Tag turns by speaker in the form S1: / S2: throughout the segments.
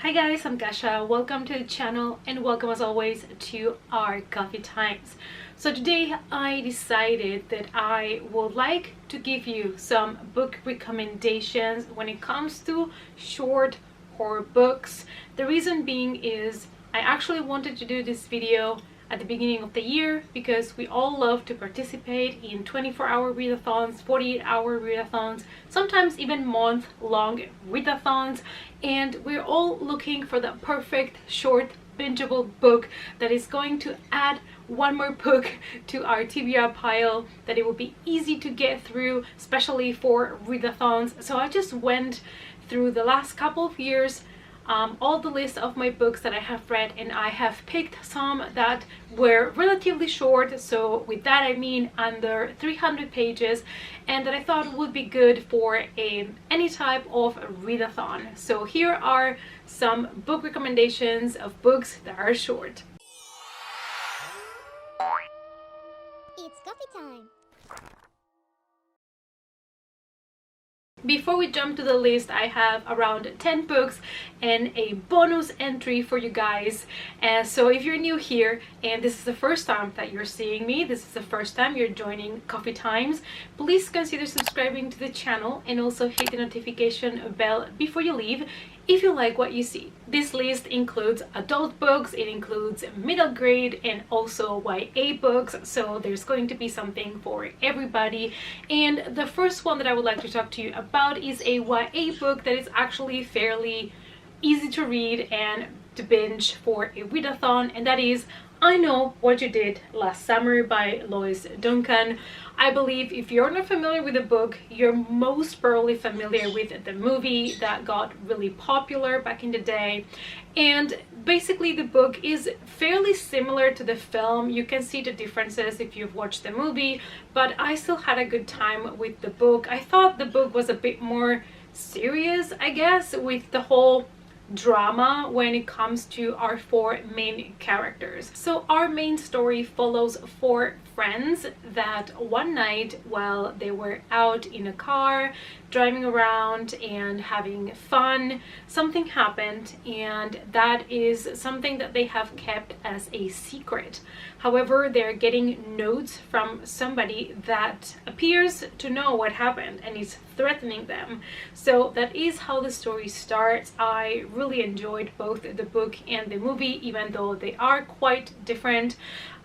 S1: Hi guys, I'm Kasha. Welcome to the channel and welcome as always to our coffee times. So today I decided that I would like to give you some book recommendations when it comes to short horror books. The reason being is I actually wanted to do this video at the beginning of the year because we all love to participate in 24-hour readathons, 48-hour readathons, sometimes even month-long readathons, and we're all looking for the perfect short bingeable book that is going to add one more book to our TBR pile, that it will be easy to get through, especially for readathons. So I just went through the last couple of years, all the list of my books that I have read, and I have picked some that were relatively short. So with that I mean under 300 pages, and that I thought would be good for any type of readathon. So here are some book recommendations of books that are short.
S2: It's coffee time.
S1: Before we jump to the list, I have around 10 books and a bonus entry for you guys. And so if you're new here and this is the first time that you're seeing me, this is the first time you're joining Coffee Times, please consider subscribing to the channel and also hit the notification bell before you leave if you like what you see. This list includes adult books, it includes middle grade and also YA books, so there's going to be something for everybody. And the first one that I would like to talk to you about is a YA book that is actually fairly easy to read and to binge for a readathon, and that is I Know What You Did Last Summer by Lois, Duncan. I believe if you're not familiar with the book, you're most probably familiar with the movie that got really popular back in the day. And basically the book is fairly similar to the film. You can see the differences if you've watched the movie, but I still had a good time with the book. I thought the book was a bit more serious, I guess, with the whole drama when it comes to our four main characters. So our main story follows four friends that one night while they were out in a car driving around and having fun, something happened, and that is something that they have kept as a secret. However, they're getting notes from somebody that appears to know what happened and is threatening them. So that is how the story starts. I really enjoyed both the book and the movie, even though they are quite different.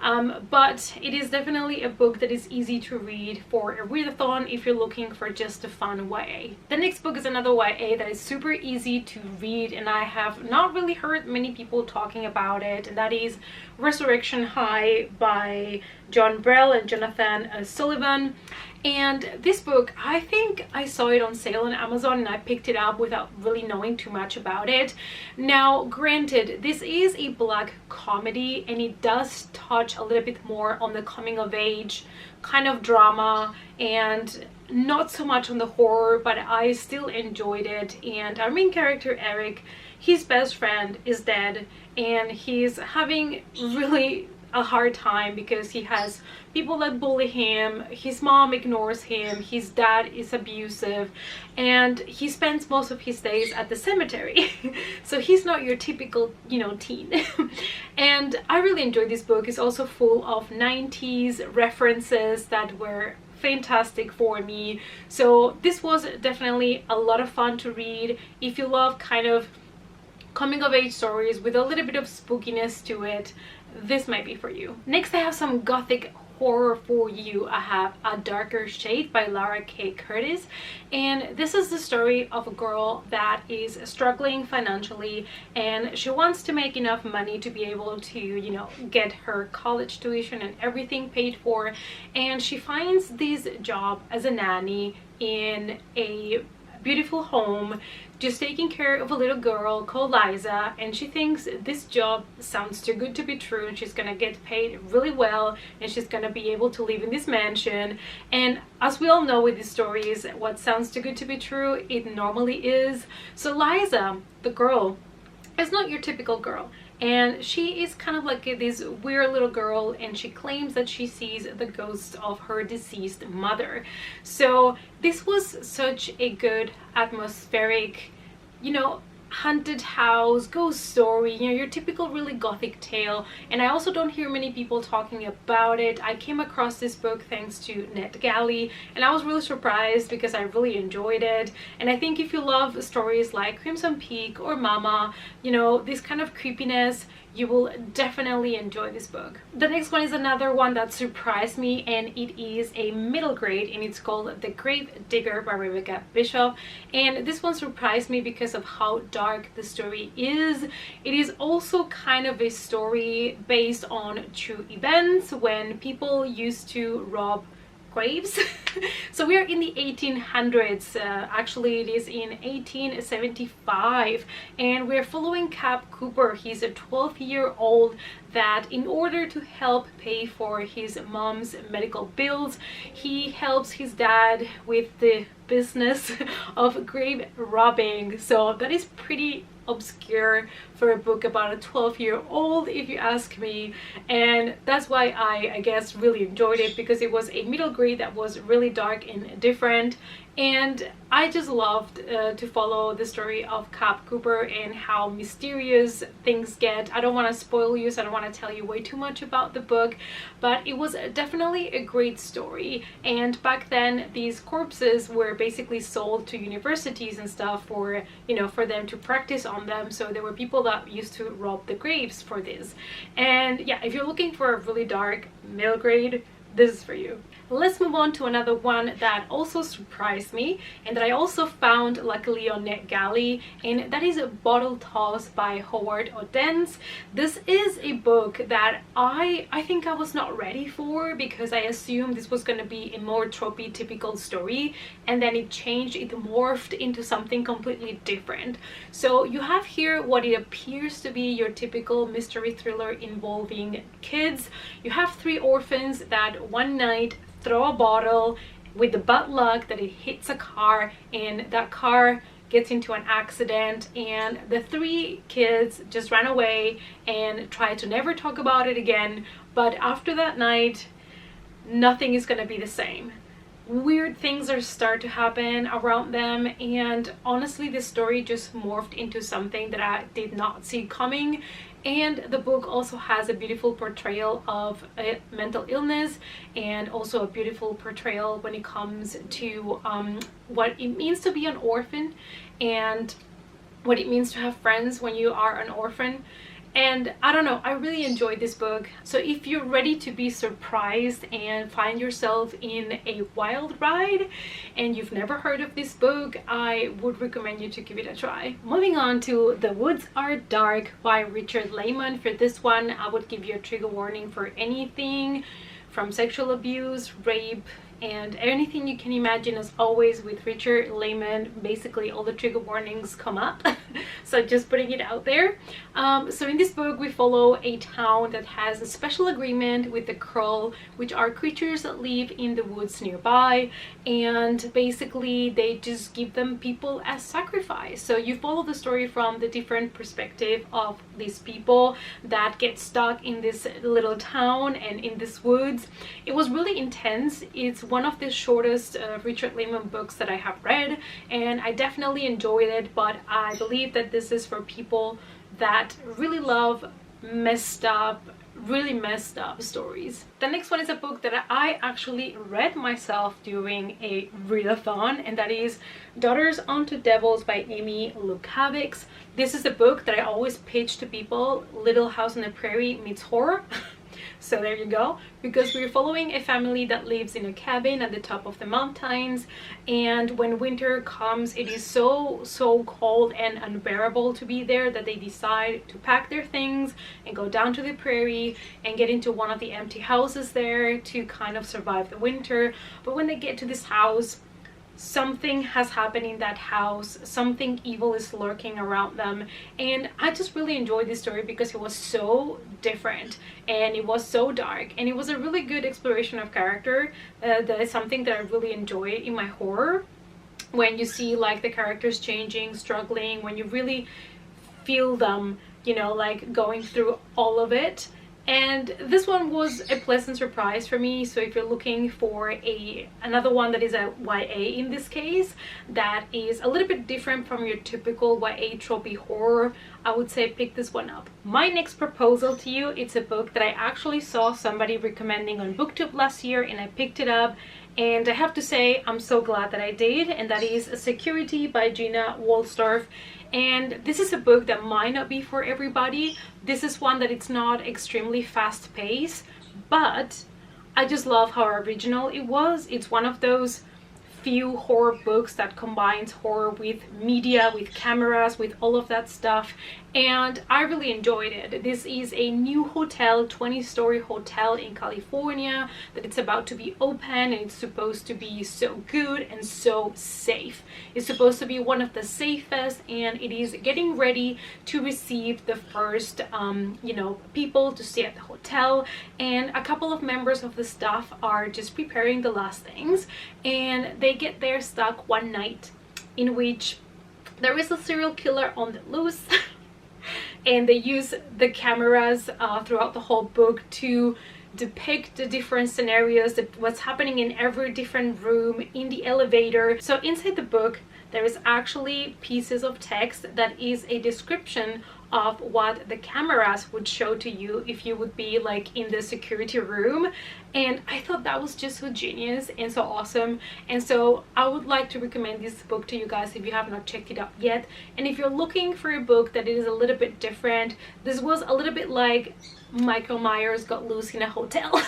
S1: But it is definitely a book that is easy to read for a readathon if you're looking for just a fun YA. The next book is another YA that is super easy to read, and I have not really heard many people talking about it, and that is Resurrection High by Brel and Jonathan Sullivan. And this book, I think I saw it on sale on Amazon and I picked it up without really knowing too much about it. Now, granted, this is a black comedy and it does touch a little bit more on the coming of age kind of drama and not so much on the horror, but I still enjoyed it. And our main character, Eric, his best friend is dead and he's having really a hard time because he has people that bully him, his mom ignores him, his dad is abusive, and he spends most of his days at the cemetery. So he's not your typical, teen. And I really enjoyed this book. It's also full of 90s references that were fantastic for me. So this was definitely a lot of fun to read if you love kind of coming of age stories with a little bit of spookiness to it. This might be for you. Next, I have some gothic horror for you. I have A Darker Shade by Lara K. Curtis, and this is the story of a girl that is struggling financially and she wants to make enough money to be able to, get her college tuition and everything paid for, and she finds this job as a nanny in a beautiful home, just taking care of a little girl called Liza, and she thinks this job sounds too good to be true and she's gonna get paid really well and she's gonna be able to live in this mansion. And as we all know with these stories, what sounds too good to be true, it normally is. So Liza, the girl, is not your typical girl, and she is kind of like this weird little girl, and she claims that she sees the ghosts of her deceased mother. So this was such a good atmospheric, haunted house, ghost story, you know, your typical really gothic tale. And I also don't hear many people talking about it. I came across this book thanks to NetGalley, and I was really surprised because I really enjoyed it. And I think if you love stories like Crimson Peak or Mama, you know, this kind of creepiness, you will definitely enjoy this book. The next one is another one that surprised me, and it is a middle grade, and it's called The Grave Digger by Rebecca Bishop. And this one surprised me because of how dark the story is. It is also kind of a story based on true events when people used to rob graves. So we are in the 1800s. Actually, it is in 1875, and we're following Cap Cooper. He's a 12-year-old that, in order to help pay for his mom's medical bills, he helps his dad with the business of grave robbing. So that is pretty obscure for a book about a 12-year-old, if you ask me. And that's why I guess really enjoyed it, because it was a middle grade that was really dark and different. And I just loved to follow the story of Cap Cooper and how mysterious things get. I don't want to spoil you, so I don't want to tell you way too much about the book, but it was definitely a great story. And back then, these corpses were basically sold to universities and stuff for, you know, for them to practice on them. So there were people that used to rob the graves for this. And yeah, if you're looking for a really dark middle grade, this is for you. Let's move on to another one that also surprised me and that I also found luckily on NetGalley, and that is Bottle Toss by Howard Odens. This is a book that I think I was not ready for, because I assumed this was going to be a more tropey typical story, and then it changed, it morphed into something completely different. So you have here what it appears to be your typical mystery thriller involving kids. You have three orphans that one night throw a bottle with the bad luck that it hits a car, and that car gets into an accident, and the three kids just ran away and try to never talk about it again. But after that night, nothing is going to be the same. Weird things are start to happen around them, and honestly this story just morphed into something that I did not see coming. And the book also has a beautiful portrayal of a mental illness, and also a beautiful portrayal when it comes to what it means to be an orphan and what it means to have friends when you are an orphan. And I don't know, I really enjoyed this book. So if you're ready to be surprised and find yourself in a wild ride and you've never heard of this book, I would recommend you to give it a try. Moving on to The Woods Are Dark by Richard Lehman. For this one, I would give you a trigger warning for anything from sexual abuse, rape, and anything you can imagine. As always with Richard Lehman, basically all the trigger warnings come up. So just putting it out there. So in this book we follow a town that has a special agreement with the Kroll, which are creatures that live in the woods nearby, and basically they just give them people as sacrifice. So you follow the story from the different perspective of these people that get stuck in this little town and in this woods. It was really intense. It's one of the shortest Richard Lehman books that I have read, and I definitely enjoyed it, but I believe that this is for people that really love really messed up stories. The next one is a book that I actually read myself during a readathon, and that is Daughters Unto Devils by Amy Lukkavix. This is a book that I always pitch to people. Little House on the Prairie meets horror. So there you go, because we're following a family that lives in a cabin at the top of the mountains, and when winter comes it is so cold and unbearable to be there that they decide to pack their things and go down to the prairie and get into one of the empty houses there to kind of survive the winter. But when they get to this house, something has happened in that house, something evil is lurking around them. And I just really enjoyed this story because it was so different and it was so dark, and it was a really good exploration of character. That is something that I really enjoy in my horror, when you see like the characters changing, struggling, when you really feel them, you know, like going through all of it. and this one was a pleasant surprise for me. So if you're looking for another one that is a YA in this case, that is a little bit different from your typical YA tropey horror, I would say pick this one up. My next proposal to you, it's a book that I actually saw somebody recommending on BookTube last year, and I picked it up, and I have to say I'm so glad that I did, and that is Security by Gina Wolstorf. And this is a book that might not be for everybody. This is one that it's not extremely fast paced, but I just love how original it was. It's one of those few horror books that combines horror with media, with cameras, with all of that stuff, and I really enjoyed it. This is a new hotel, 20-story hotel in California that it's about to be open, and it's supposed to be so good and so safe. It's supposed to be one of the safest, and it is getting ready to receive the first people to stay at the hotel, and a couple of members of the staff are just preparing the last things, and they get there stuck one night in which there is a serial killer on the loose. And they use the cameras throughout the whole book to depict the different scenarios, what's happening in every different room, in the elevator. So inside the book there is actually pieces of text that is a description of what the cameras would show to you if you would be like in the security room, and I thought that was just so genius and so awesome. And so I would like to recommend this book to you guys if you have not checked it out yet, and if you're looking for a book that is a little bit different. This was a little bit like Michael Myers Got Loose in a Hotel.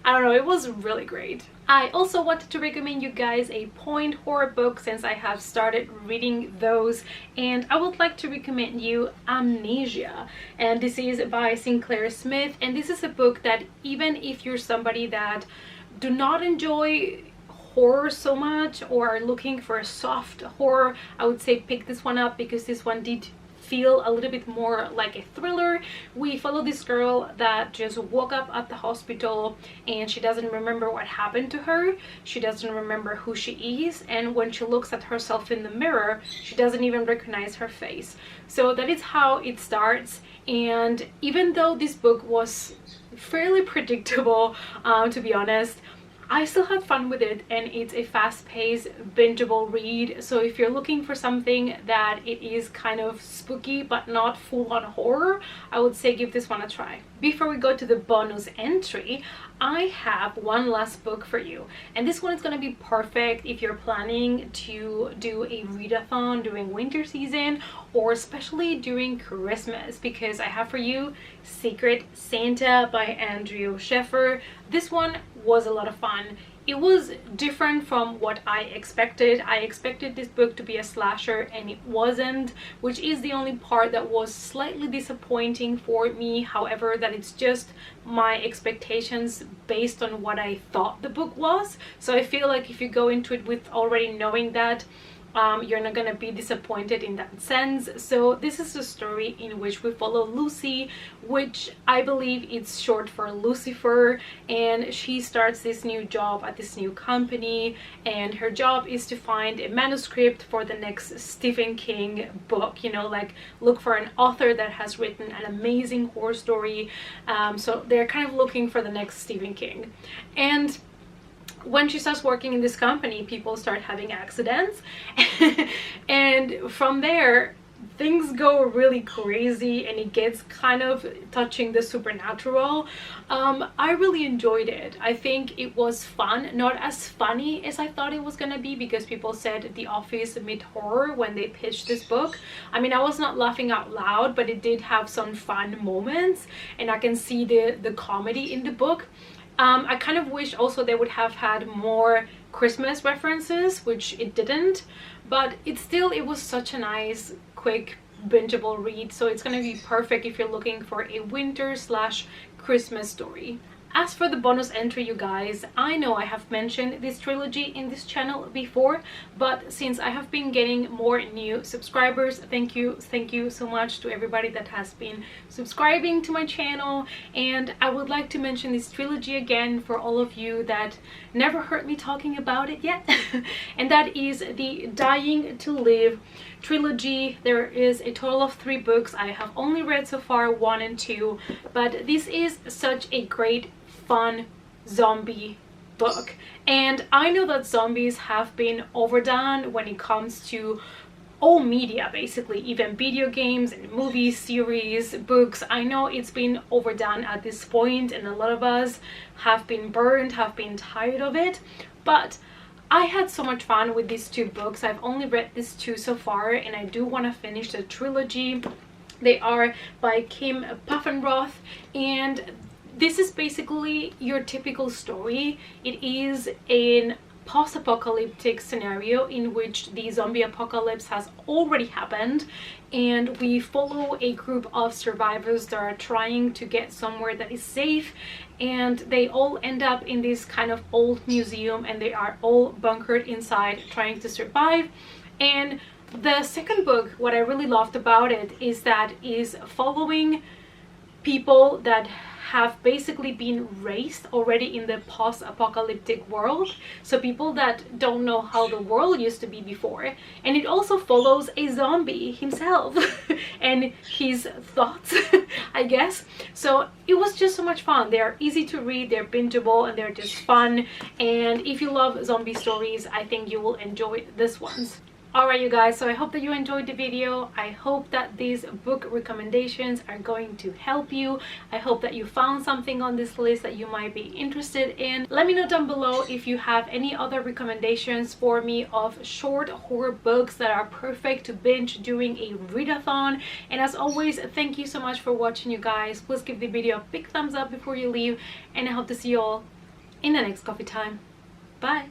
S1: I don't know, it was really great. I also wanted to recommend you guys a point horror book since I have started reading those, and I would like to recommend you Amnesia, and this is by Sinclair Smith. And this is a book that even if you're somebody that do not enjoy horror so much or are looking for a soft horror, I would say pick this one up, because this one did feel a little bit more like a thriller. We follow this girl that just woke up at the hospital and she doesn't remember what happened to her. She doesn't remember who she is, and when she looks at herself in the mirror, she doesn't even recognize her face. So that is how it starts. And even though this book was fairly predictable, to be honest, I still had fun with it, and it's a fast-paced, bingeable read. So if you're looking for something that it is kind of spooky but not full-on horror, I would say give this one a try. Before we go to the bonus entry, I have one last book for you, and this one is going to be perfect if you're planning to do a readathon during winter season, or especially during Christmas, because I have for you Secret Santa by Andrew Sheffer. This one was a lot of fun. It was different from what I expected. I expected this book to be a slasher, and it wasn't, which is the only part that was slightly disappointing for me. However, that it's just my expectations based on what I thought the book was. So I feel like if you go into it with already knowing that, you're not gonna be disappointed in that sense. So this is a story in which we follow Lucy, which I believe it's short for Lucifer, and she starts this new job at this new company, and her job is to find a manuscript for the next Stephen King book, like look for an author that has written an amazing horror story. So they're kind of looking for the next Stephen King. And when she starts working in this company, people start having accidents and from there things go really crazy, and it gets kind of touching the supernatural. I really enjoyed it. I think it was fun, not as funny as I thought it was gonna be, because people said The Office meet horror when they pitched this book. I mean, I was not laughing out loud, but it did have some fun moments, and I can see the comedy in the book. I kind of wish also they would have had more Christmas references, which it didn't, but it was such a nice, quick, bingeable read. So it's gonna be perfect if you're looking for a winter/Christmas story. As for the bonus entry, you guys, I know I have mentioned this trilogy in this channel before, but since I have been getting more new subscribers, thank you so much to everybody that has been subscribing to my channel. And I would like to mention this trilogy again for all of you that never heard me talking about it yet. And that is the Dying to Live trilogy. There is a total of 3 books. I have only read so far 1 and 2, but this is such a great fun zombie book. And I know that zombies have been overdone when it comes to all media, basically, even video games and movies, series, books. I know it's been overdone at this point, and a lot of us have been burned, have been tired of it. But I had so much fun with these 2 books. I've only read these 2 so far, and I do want to finish the trilogy. They are by Kim Puffenroth, and this is basically your typical story. It is an post-apocalyptic scenario in which the zombie apocalypse has already happened, and we follow a group of survivors that are trying to get somewhere that is safe, and they all end up in this kind of old museum, and they are all bunkered inside trying to survive. And the second book, what I really loved about it is that is following people that have basically been raised already in the post-apocalyptic world, so people that don't know how the world used to be before. And it also follows a zombie himself and his thoughts, I guess. So it was just so much fun. They're easy to read, they're bingeable, and they're just fun. And if you love zombie stories, I think you will enjoy this ones. Alright, you guys, so I hope that you enjoyed the video. I hope that these book recommendations are going to help you. I hope that you found something on this list that you might be interested in. Let me know down below if you have any other recommendations for me of short horror books that are perfect to binge during a readathon. And as always, thank you so much for watching, you guys. Please give the video a big thumbs up before you leave, and I hope to see you all in the next coffee time. Bye!